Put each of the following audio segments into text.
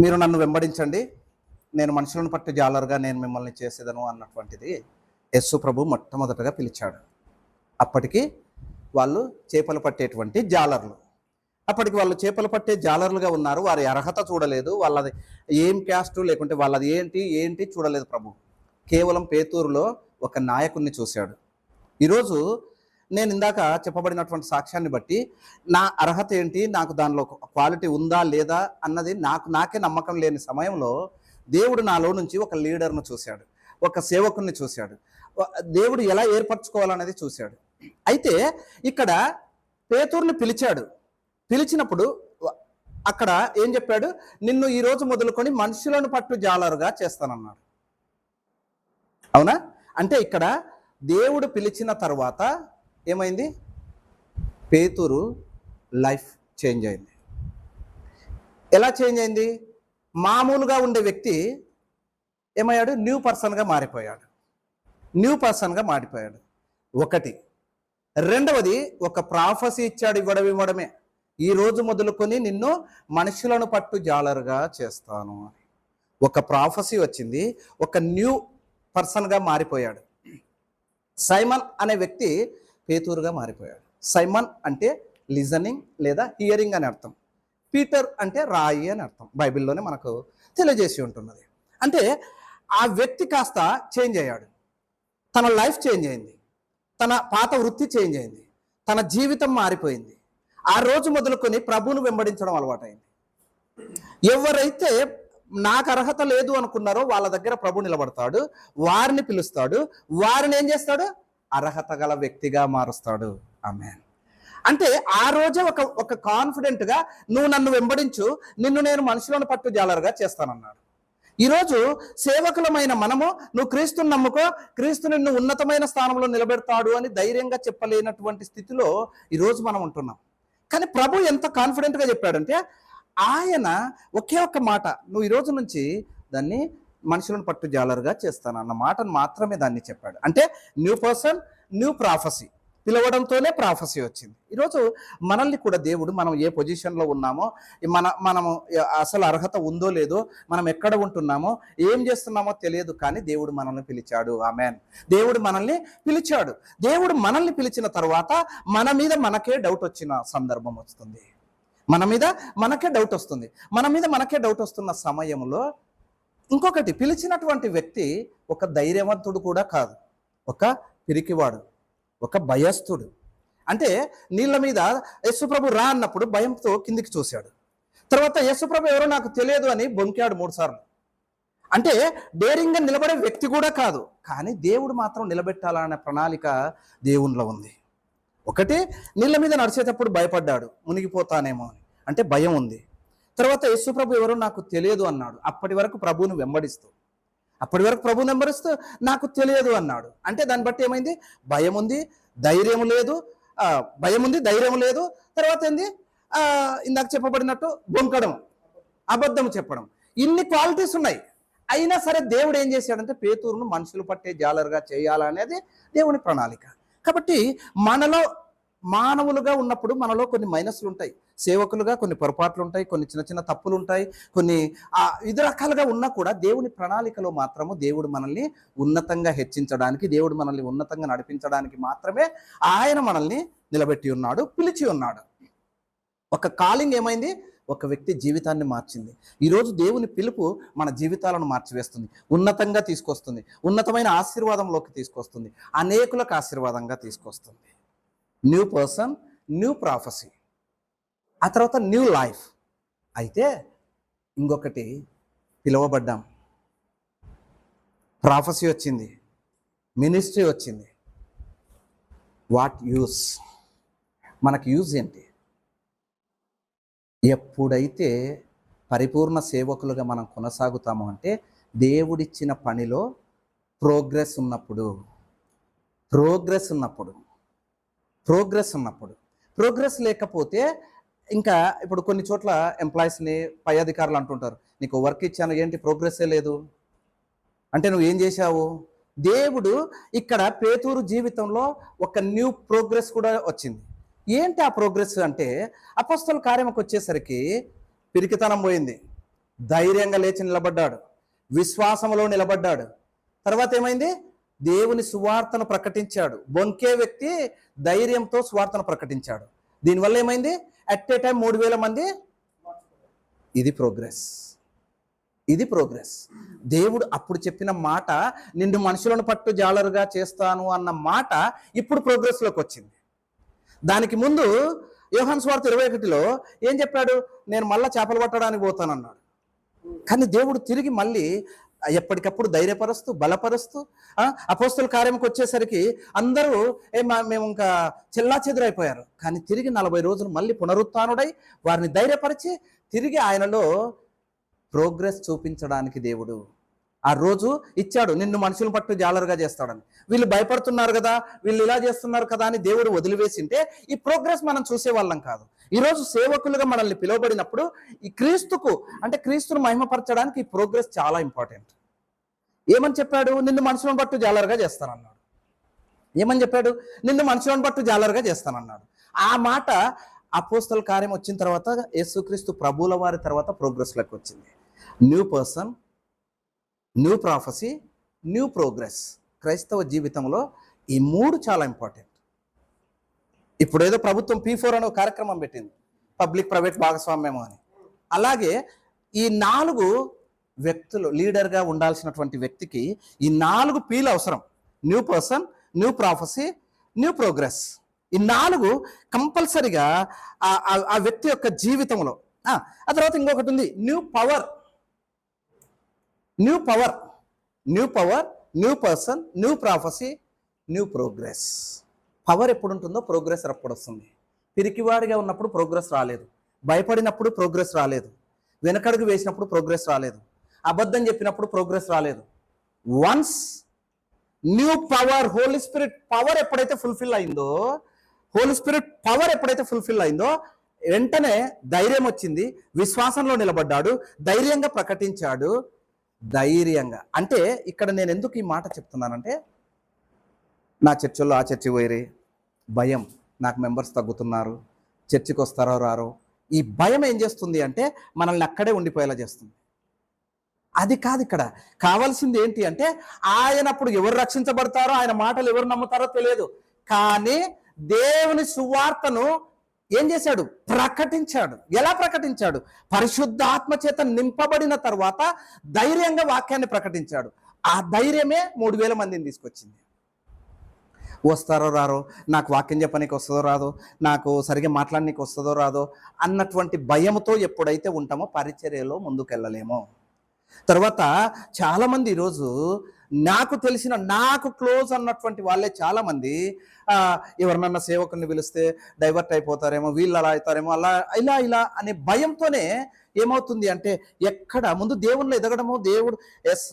మీరు నన్ను వెంబడించండి, నేను మనుషులను పట్టి జాలరుగా నేను మిమ్మల్ని చేసేదను అన్నటువంటిది యేసు ప్రభు మొట్టమొదటగా పిలిచాడు. అప్పటికి వాళ్ళు చేపలు పట్టేటువంటి జాలర్లు. అప్పటికి వాళ్ళు చేపలు పట్టే జాలర్లుగా ఉన్నారు. వారి అర్హత చూడలేదు, వాళ్ళది ఏం క్యాస్టు లేకుంటే వాళ్ళది ఏంటి ఏంటి చూడలేదు ప్రభు. కేవలం పేతురులో ఒక నాయకుడిని చూశాడు. ఈరోజు నేను ఇందాక చెప్పబడినటువంటి సాక్ష్యాన్ని బట్టి నా అర్హత ఏంటి, నాకు దానిలో క్వాలిటీ ఉందా లేదా అన్నది నాకే నమ్మకం లేని సమయంలో దేవుడు నాలో నుంచి ఒక లీడర్ను చూశాడు, ఒక సేవకుని చూశాడు, దేవుడు ఎలా ఏర్పరచుకోవాలనేది చూశాడు. అయితే ఇక్కడ పేతురుని పిలిచాడు. పిలిచినప్పుడు అక్కడ ఏం చెప్పాడు? నిన్ను ఈ రోజు మొదలుకొని మనుషులను పట్టు జాలరుగా చేస్తానన్నాడు. అవునా? అంటే ఇక్కడ దేవుడు పిలిచిన తర్వాత ఏమైంది? పేతురు లైఫ్ చేంజ్ అయింది. ఎలా చేంజ్ అయింది? మామూలుగా ఉండే వ్యక్తి ఏమయ్యాడు? న్యూ పర్సన్గా మారిపోయాడు. న్యూ పర్సన్గా మారిపోయాడు. ఒకటి. రెండవది, ఒక ప్రాఫెసీ ఇచ్చాడు. ఇవ్వడమే, ఈ రోజు మొదలుకొని నిన్ను మనుషులను పట్టు జాలరుగా చేస్తాను అని ఒక ప్రాఫెసీ వచ్చింది. ఒక న్యూ పర్సన్గా మారిపోయాడు. సైమన్ అనే వ్యక్తి పేతురుగా మారిపోయాడు. సైమన్ అంటే లిజనింగ్ లేదా హియరింగ్ అని అర్థం. పీటర్ అంటే రాయి అని అర్థం. బైబిల్లోనే మనకు తెలియజేసి ఉంటున్నది. అంటే ఆ వ్యక్తి కాస్త చేంజ్ అయ్యాడు. తన లైఫ్ చేంజ్ అయింది, తన పాత వృత్తి చేంజ్ అయింది, తన జీవితం మారిపోయింది. ఆ రోజు మొదలుకొని ప్రభువును వెంబడించడం అలవాటైంది. ఎవరైతే నాకు అర్హత లేదు అనుకున్నారో వాళ్ళ దగ్గర ప్రభు నిలబడతాడు, వారిని పిలుస్తాడు, వారిని ఏం చేస్తాడు? అర్హత గల వ్యక్తిగా మారుస్తాడు. ఆమేన్. అంటే ఆ రోజే ఒక కాన్ఫిడెంట్గా నువ్వు నన్ను వెంబడించు, నిన్ను నేను మనుషులను పట్టు జాలరుగా చేస్తానన్నాడు. ఈరోజు సేవకులమైన మనము నువ్వు క్రీస్తుని నమ్ముకో, క్రీస్తు నిన్ను ఉన్నతమైన స్థానంలో నిలబెడతాడు అని ధైర్యంగా చెప్పలేనటువంటి స్థితిలో ఈరోజు మనం ఉంటున్నాం. కానీ ప్రభు ఎంత కాన్ఫిడెంట్గా చెప్పాడంటే ఆయన ఒకే ఒక్క మాట, నువ్వు ఈరోజు నుంచి దాన్ని మనుషులను పట్టు జాలరుగా చేస్తాను అన్న మాటను మాత్రమే దాన్ని చెప్పాడు. అంటే న్యూ పర్సన్, న్యూ ప్రాఫెసీ. పిలవడంతోనే ప్రాఫెసీ వచ్చింది. ఈరోజు మనల్ని కూడా దేవుడు మనం ఏ పొజిషన్లో ఉన్నామో, మనము అసలు అర్హత ఉందో లేదో, మనం ఎక్కడ ఉంటున్నామో, ఏం చేస్తున్నామో తెలియదు, కానీ దేవుడు మనల్ని పిలిచాడు. ఆమేన్. దేవుడు మనల్ని పిలిచాడు. దేవుడు మనల్ని పిలిచిన తర్వాత మన మీద మనకే డౌట్ వచ్చిన సందర్భం వస్తుంది. మన మీద మనకే డౌట్ వస్తుంది. మనకే డౌట్ వస్తున్న సమయంలో ఇంకొకటి, పిలిచినటువంటి వ్యక్తి ఒక ధైర్యవంతుడు కూడా కాదు, ఒక పిరికివాడు, ఒక భయస్థుడు. అంటే నీళ్ళ మీద యేసుప్రభు రా అన్నప్పుడు భయంతో కిందికి చూశాడు. తర్వాత యేసుప్రభు ఎవరో నాకు తెలియదు అని బొంకాడు 3 సార్లు. అంటే డేరింగ్గా నిలబడే వ్యక్తి కూడా కాదు, కానీ దేవుడు మాత్రం నిలబెట్టాలనే ప్రణాళిక దేవునిలో ఉంది. ఒకటి, నీళ్ళ మీద నడిచేటప్పుడు భయపడ్డాడు, మునిగిపోతానేమో అని, అంటే భయం ఉంది. తర్వాత యేసుప్రభు ఎవరో నాకు తెలియదు అన్నాడు. అప్పటి వరకు ప్రభువును వెంబడిస్తూ నాకు తెలియదు అన్నాడు. అంటే దాన్ని బట్టి ఏమైంది? భయం ఉంది, ధైర్యం లేదు. ధైర్యం లేదు. తర్వాత ఏంది? ఇందాక చెప్పబడినట్టు బొంకడం, అబద్ధం చెప్పడం, ఇన్ని క్వాలిటీస్ ఉన్నాయి. అయినా సరే దేవుడు ఏం చేశాడంటే పేతురును మనుషులు పట్టే జాలరుగా చేయాలనేది దేవుని ప్రణాళిక. కాబట్టి మనలో మానవులుగా ఉన్నప్పుడు మనలో కొన్ని మైనస్లు ఉంటాయి, సేవకులుగా కొన్ని పొరపాట్లు ఉంటాయి, కొన్ని చిన్న చిన్న తప్పులు ఉంటాయి, కొన్ని వివిధ రకాలుగా ఉన్నా కూడా దేవుని ప్రణాళికలో మాత్రము దేవుడు మనల్ని ఉన్నతంగా హెచ్చించడానికి, దేవుడు మనల్ని ఉన్నతంగా నడిపించడానికి మాత్రమే ఆయన మనల్ని నిలబెట్టి ఉన్నాడు, పిలిచి ఉన్నాడు. ఒక కాలింగ్ ఏమైంది? ఒక వ్యక్తి జీవితాన్ని మార్చింది. ఈరోజు దేవుని పిలుపు మన జీవితాలను మార్చివేస్తుంది, ఉన్నతంగా తీసుకొస్తుంది, ఉన్నతమైన ఆశీర్వాదంలోకి తీసుకొస్తుంది, అనేకులకు ఆశీర్వాదంగా తీసుకొస్తుంది. న్యూ పర్సన్, న్యూ ప్రాఫెసీ, ఆ తర్వాత న్యూ లైఫ్. అయితే ఇంకొకటి, పిలువబడ్డాం, ప్రాఫెసీ వచ్చింది, మినిస్ట్రీ వచ్చింది. What use? మనకి యూజ్ ఏంటి? ఎప్పుడైతే పరిపూర్ణ సేవకులుగా మనం కొనసాగుతామో అంటే దేవుడిచ్చిన పనిలో ప్రోగ్రెస్ ఉన్నప్పుడు. ప్రోగ్రెస్ లేకపోతే ఇంకా ఇప్పుడు కొన్ని చోట్ల ఎంప్లాయీస్ని పై అధికారులు అంటుంటారు, నీకు వర్క్ ఇచ్చాను, ఏంటి ప్రోగ్రెస్సే లేదు అంటే నువ్వు ఏం చేశావు? దేవుడు ఇక్కడ పేతురు జీవితంలో ఒక న్యూ ప్రోగ్రెస్ కూడా వచ్చింది. ఏంటి ఆ ప్రోగ్రెస్ అంటే అపొస్తలుల కార్యముకు వచ్చేసరికి పిరికితనం పోయింది, ధైర్యంగా లేచి నిలబడ్డాడు, విశ్వాసంలో నిలబడ్డాడు. తర్వాత ఏమైంది? దేవుని సువార్తను ప్రకటించాడు. బొంకే వ్యక్తి ధైర్యంతో సువార్తను ప్రకటించాడు. దీనివల్ల ఏమైంది? అట్ ఏ టైం 3000 మంది. ఇది ప్రోగ్రెస్. ఇది ప్రోగ్రెస్. దేవుడు అప్పుడు చెప్పిన మాట, నిన్ను మనుషులను పట్టు జాలరుగా చేస్తాను అన్న మాట ఇప్పుడు ప్రోగ్రెస్లోకి వచ్చింది. దానికి ముందు యోహాను సువార్త 21లో ఏం చెప్పాడు? నేను మళ్ళా చేపలు పట్టడానికి పోతానన్నాడు. కానీ దేవుడు తిరిగి మళ్ళీ ఎప్పటికప్పుడు ధైర్యపరుస్తూ బలపరుస్తూ అపోస్తల కార్యంకి వచ్చేసరికి అందరూ మేము ఇంకా చెల్లాచెదురైపోయారు. కానీ తిరిగి 40 రోజులు మళ్ళీ పునరుత్థానుడై వారిని ధైర్యపరిచి తిరిగి ఆయనలో ప్రోగ్రెస్ చూపించడానికి దేవుడు ఆ రోజు ఇచ్చాడు. నిన్ను మనుషులు పట్టు జాలరుగా చేస్తాడని. వీళ్ళు భయపడుతున్నారు కదా, వీళ్ళు ఇలా చేస్తున్నారు కదా అని దేవుడు వదిలివేసింటే ఈ ప్రోగ్రెస్ మనం చూసేవాళ్ళం కాదు. ఈరోజు సేవకులుగా మనల్ని పిలువబడినప్పుడు ఈ క్రీస్తుకు, అంటే క్రీస్తును మహిమపరచడానికి ఈ ప్రోగ్రెస్ చాలా ఇంపార్టెంట్. ఏమని చెప్పాడు? నిన్ను మనుషులను పట్టు జాలరుగా చేస్తానన్నాడు. ఏమని చెప్పాడు? నిన్ను మనుషులను పట్టు జాలరుగా చేస్తానన్నాడు. ఆ మాట అపోస్తల కార్యం వచ్చిన తర్వాత, యేసుక్రీస్తు ప్రభువుల వారి తర్వాత ప్రోగ్రెస్లోకి వచ్చింది. New person, new prophecy, new progress. క్రైస్తవ జీవితంలో ఈ 3 చాలా ఇంపార్టెంట్. ఇప్పుడు ఏదో ప్రభుత్వం P4 అనే కార్యక్రమం పెట్టింది, పబ్లిక్ ప్రైవేట్ భాగస్వామ్యం అని. అలాగే ఈ 4 వ్యక్తులు లీడర్గా ఉండాల్సినటువంటి వ్యక్తికి ఈ 4 P'లు అవసరం. New person, new prophecy, new progress. ఈ 4 కంపల్సరిగా ఆ వ్యక్తి యొక్క జీవితంలో. ఆ తర్వాత ఇంకొకటి ఉంది, new power. New power, new power, new person, new prophecy, new progress. Power ఎప్పుడు ఉంటుందో ప్రోగ్రెస్ ఎప్పుడు వస్తుంది. పిరికివాడిగా ఉన్నప్పుడు ప్రోగ్రెస్ రాలేదు, భయపడినప్పుడు ప్రోగ్రెస్ రాలేదు, వెనకడుగు వేసినప్పుడు ప్రోగ్రెస్ రాలేదు, అబద్ధం చెప్పినప్పుడు ప్రోగ్రెస్ రాలేదు. Once new power, holy spirit power ఎప్పుడైతే ఫుల్ఫిల్ అయిందో, హోలీ స్పిరిట్ పవర్ ఎప్పుడైతే ఫుల్ఫిల్ అయిందో వెంటనే ధైర్యం వచ్చింది, విశ్వాసంలో నిలబడ్డాడు, ధైర్యంగా ప్రకటించాడు. ధైర్యంగా అంటే ఇక్కడ నేను ఎందుకు ఈ మాట చెప్తున్నానంటే, నా చర్చిలో ఆ చర్చి పోయిరే భయం, నాకు మెంబర్స్ తగ్గుతున్నారు, చర్చికి వస్తారో రారో, ఈ భయం ఏం చేస్తుంది అంటే మనల్ని అక్కడే ఉండిపోయేలా చేస్తుంది. అది కాదు ఇక్కడ కావాల్సింది ఏంటి అంటే, ఆయన అప్పుడు ఎవరు రక్షించబడతారో, ఆయన మాటలు ఎవరు నమ్ముతారో తెలియదు, కానీ దేవుని సువార్తను ఏం చేశాడు? ప్రకటించాడు. ఎలా ప్రకటించాడు? పరిశుద్ధాత్మ చేత నింపబడిన తర్వాత ధైర్యంగా వాక్యాన్ని ప్రకటించాడు. ఆ ధైర్యమే 3000 మందిని తీసుకొచ్చింది. వస్తారో రారో, నాకు వాక్యం చెప్పనీకి వస్తుందో రాదో, నాకు సరిగ్గా మాట్లాడనీకి వస్తుందో రాదో అన్నటువంటి భయంతో ఎప్పుడైతే ఉంటామో పరిచర్యలో ముందుకెళ్ళలేమో. తర్వాత చాలామంది ఈరోజు నాకు తెలిసిన, నాకు క్లోజ్ అన్నటువంటి వాళ్ళే చాలామంది ఎవరినన్నా సేవకుల్ని పిలిస్తే డైవర్ట్ అయిపోతారేమో, వీళ్ళు అలా అవుతారేమో, అలా ఇలా ఇలా అనే భయంతోనే ఏమవుతుంది అంటే, ఎక్కడ ముందు దేవుళ్ళు ఎదగడమో, దేవుడు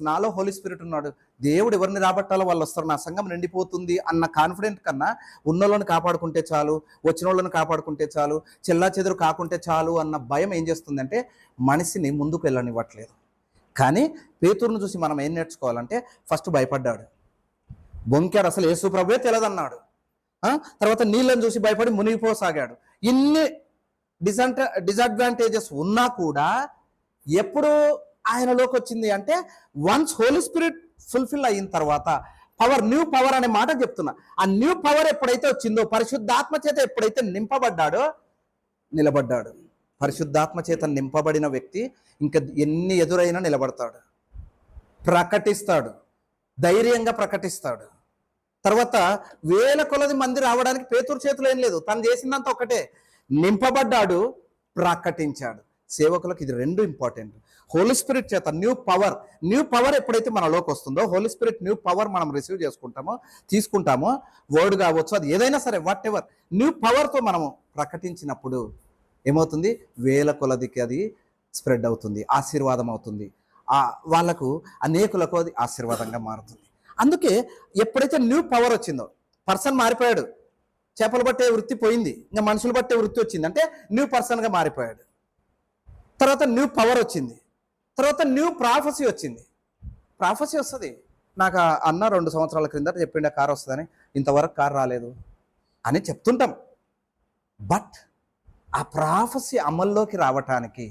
నాలో హోలీ స్పిరిట్ ఉన్నాడు, దేవుడు ఎవరిని రాబట్టాలో వాళ్ళు వస్తారు, నా సంఘం నిండిపోతుంది అన్న కాన్ఫిడెంట్ కన్నా ఉన్నోళ్ళని కాపాడుకుంటే చాలు, వచ్చిన వాళ్ళని కాపాడుకుంటే చాలు, చెల్లా చెదురు కాకుంటే చాలు అన్న భయం ఏం చేస్తుందంటే మనిషిని ముందుకు వెళ్ళనివ్వట్లేదు. కానీ పేతురును చూసి మనం ఏం నేర్చుకోవాలంటే, ఫస్ట్ భయపడ్డాడు, బొంకాడు, అసలు యేసు ప్రభువే తెలియదన్నాడు. తర్వాత నీళ్ళని చూసి భయపడి మునిగిపోసాగాడు. ఇన్ని డిసడ్వాంటేజెస్ ఉన్నా కూడా ఎప్పుడు ఆయనలోకి వచ్చింది అంటే, వన్స్ హోలీ స్పిరిట్ ఫుల్ఫిల్ అయిన తర్వాత పవర్, న్యూ పవర్ అనే మాట చెప్తున్నా. ఆ న్యూ పవర్ ఎప్పుడైతే వచ్చిందో, పరిశుద్ధాత్మ చేత ఎప్పుడైతే నింపబడ్డాడో నిలబడ్డాడు. పరిశుద్ధాత్మ చేత నింపబడిన వ్యక్తి ఇంకా ఎన్ని ఎదురైనా నిలబడతాడు, ప్రకటిస్తాడు, ధైర్యంగా ప్రకటిస్తాడు. తర్వాత 1000 కొలది మంది రావడానికి పేతురు చేతులు ఏం లేదు, తను చేసిందంత ఒకటే, నింపబడ్డాడు, ప్రకటించాడు. సేవకులకు ఇది 2 ఇంపార్టెంట్. హోలీ స్పిరిట్ చేత న్యూ పవర్ ఎప్పుడైతే మనలోకి వస్తుందో, హోలీ స్పిరిట్ న్యూ పవర్ మనం రిసీవ్ తీసుకుంటామో, వర్డ్ కావచ్చు, అది ఏదైనా సరే, వాట్ ఎవర్, న్యూ పవర్తో మనము ప్రకటించినప్పుడు ఏమవుతుంది? 1000 కొలదికి అది స్ప్రెడ్ అవుతుంది, ఆశీర్వాదం అవుతుంది, వాళ్ళకు అనేకులకు అది ఆశీర్వాదంగా మారుతుంది. అందుకే ఎప్పుడైతే న్యూ పవర్ వచ్చిందో, పర్సన్ మారిపోయాడు, చేపలు పట్టే వృత్తి పోయింది, ఇంకా మనుషులు పట్టే వృత్తి వచ్చింది, అంటే న్యూ పర్సన్గా మారిపోయాడు. తర్వాత న్యూ పవర్ వచ్చింది, తర్వాత న్యూ ప్రాఫెసీ వచ్చింది. ప్రాఫెసీ వస్తుంది. నాకు అన్న 2 సంవత్సరాల క్రిందట చెప్పిండే కారు వస్తుందని, ఇంతవరకు కారు రాలేదు అని చెప్తుంటాం. బట్ ఆ ప్రాఫెసీ అమల్లోకి రావటానికి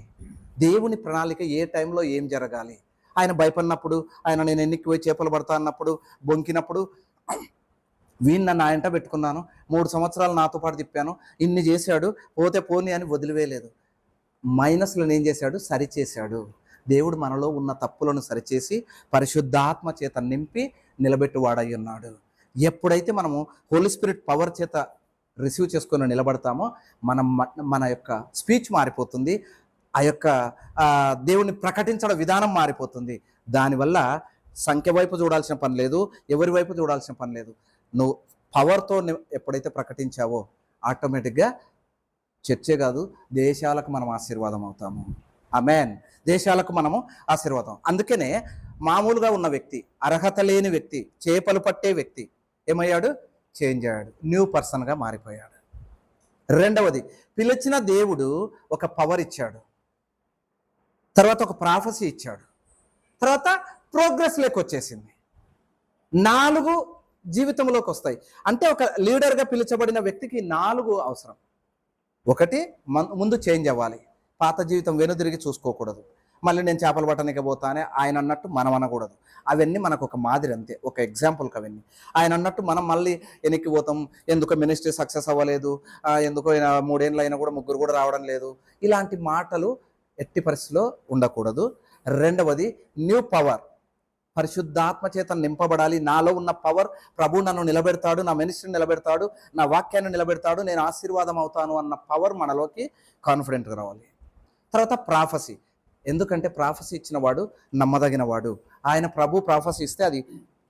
దేవుని ప్రణాళిక ఏ టైంలో ఏం జరగాలి. ఆయన భయపడినప్పుడు, ఆయన నేను ఎన్నికి పోయి చేపలు పడతా అన్నప్పుడు, బొంకినప్పుడు వీణ్ నన్ను ఆయనట పెట్టుకున్నాను, 3 సంవత్సరాలు నాతో పాటు తిప్పాను, ఇన్ని చేశాడు, పోతే పోనీ అని వదిలివేయలేదు. మైనస్లను ఏం చేశాడు? సరిచేశాడు. దేవుడు మనలో ఉన్న తప్పులను సరిచేసి పరిశుద్ధాత్మ చేత నింపి నిలబెట్టువాడై ఉన్నాడు. ఎప్పుడైతే మనము హోలీ స్పిరిట్ పవర్ చేత రిసీవ్ చేసుకొని నిలబడతామో మన యొక్క స్పీచ్ మారిపోతుంది. ఆ యొక్క దేవుని ప్రకటించడం విధానం మారిపోతుంది. దానివల్ల సంఖ్య వైపు చూడాల్సిన పని లేదు, ఎవరి వైపు చూడాల్సిన పని లేదు. నువ్వు పవర్తో ఎప్పుడైతే ప్రకటించావో ఆటోమేటిక్గా చర్చే కాదు, దేశాలకు మనం ఆశీర్వాదం అవుతాము. ఆమేన్. దేశాలకు మనము ఆశీర్వాదం. అందుకనే మామూలుగా ఉన్న వ్యక్తి, అర్హత లేని వ్యక్తి, చేపలు పట్టే వ్యక్తి ఏమయ్యాడు? చేంజ్ అయ్యాడు, న్యూ పర్సన్గా మారిపోయాడు. రెండవది, పిలిచిన దేవుడు ఒక పవర్ ఇచ్చాడు, తర్వాత ఒక ప్రాఫెసీ ఇచ్చాడు, తర్వాత ప్రోగ్రెస్ వచ్చేసింది. 4 జీవితంలోకి వస్తాయి. అంటే ఒక లీడర్గా పిలిచబడిన వ్యక్తికి 4 అవసరం. ఒకటి, ముందు చేంజ్ అవ్వాలి. పాత జీవితం వెనుదిరిగి చూసుకోకూడదు. మళ్ళీ నేను చేపలు పట్టడానికి పోతానే ఆయన అన్నట్టు మనం అనకూడదు. అవన్నీ మనకు ఒక మాదిరి, అంతే, ఒక ఎగ్జాంపుల్కి అవన్నీ. ఆయన అన్నట్టు మనం మళ్ళీ వెనక్కి పోతాం, ఎందుకో మినిస్ట్రీ సక్సెస్ అవ్వలేదు, ఎందుకో 3 ఏళ్ళు అయినా కూడా 3 కూడా రావడం లేదు, ఇలాంటి మాటలు ఎట్టి పరిస్థితిలో ఉండకూడదు. రెండవది, న్యూ పవర్, పరిశుద్ధాత్మ చేత నింపబడాలి. నాలో ఉన్న పవర్, ప్రభు నన్ను నిలబెడతాడు, నా మినిస్ట్రీని నిలబెడతాడు, నా వాక్యాన్ని నిలబెడతాడు, నేను ఆశీర్వాదం అవుతాను అన్న పవర్ మనలోకి కాన్ఫిడెంట్గా రావాలి. తర్వాత ప్రాఫెసీ, ఎందుకంటే ప్రాఫెసీ ఇచ్చిన వాడు నమ్మదగిన వాడు. ఆయన ప్రభు ప్రాఫెసీ ఇస్తే అది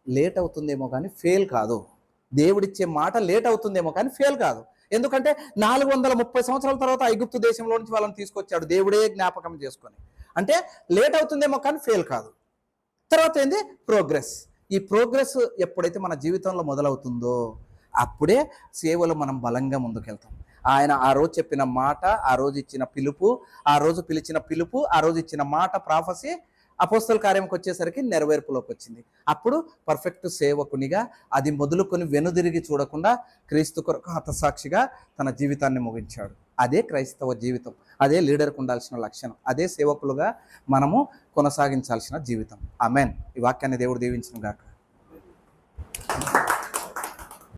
లేట్ అవుతుందేమో కానీ ఫెయిల్ కాదు. దేవుడిచ్చే మాట లేట్ అవుతుందేమో కానీ ఫెయిల్ కాదు. ఎందుకంటే 430 సంవత్సరాల తర్వాత ఐగుప్తు దేశంలో నుంచి వాళ్ళని తీసుకొచ్చాడు, దేవుడే జ్ఞాపకం చేసుకొని. అంటే లేట్ అవుతుందేమో కానీ ఫెయిల్ కాదు. తర్వాత ఏంది? ప్రోగ్రెస్. ఈ ప్రోగ్రెస్ ఎప్పుడైతే మన జీవితంలో మొదలవుతుందో అప్పుడే సేవలో మనం బలంగా ముందుకెళ్తాం. ఆయన ఆ రోజు చెప్పిన మాట, ఆ రోజు ఇచ్చిన పిలుపు, ఆ రోజు పిలిచిన పిలుపు, ఆ రోజు ఇచ్చిన మాట, ప్రాఫెసీ అపోస్తల కార్యంకి వచ్చేసరికి నెరవేర్పులోకి వచ్చింది. అప్పుడు పర్ఫెక్ట్ సేవకునిగా అది మొదలుకొని వెనుదిరిగి చూడకుండా క్రీస్తు కొరకు హతసాక్షిగా తన జీవితాన్ని ముగించాడు. అదే క్రైస్తవ జీవితం, అదే లీడర్కు ఉండాల్సిన లక్షణం, అదే సేవకులుగా మనము కొనసాగించాల్సిన జీవితం. ఆమేన్. ఈ వాక్యాన్ని దేవుడు దీవించును గాక.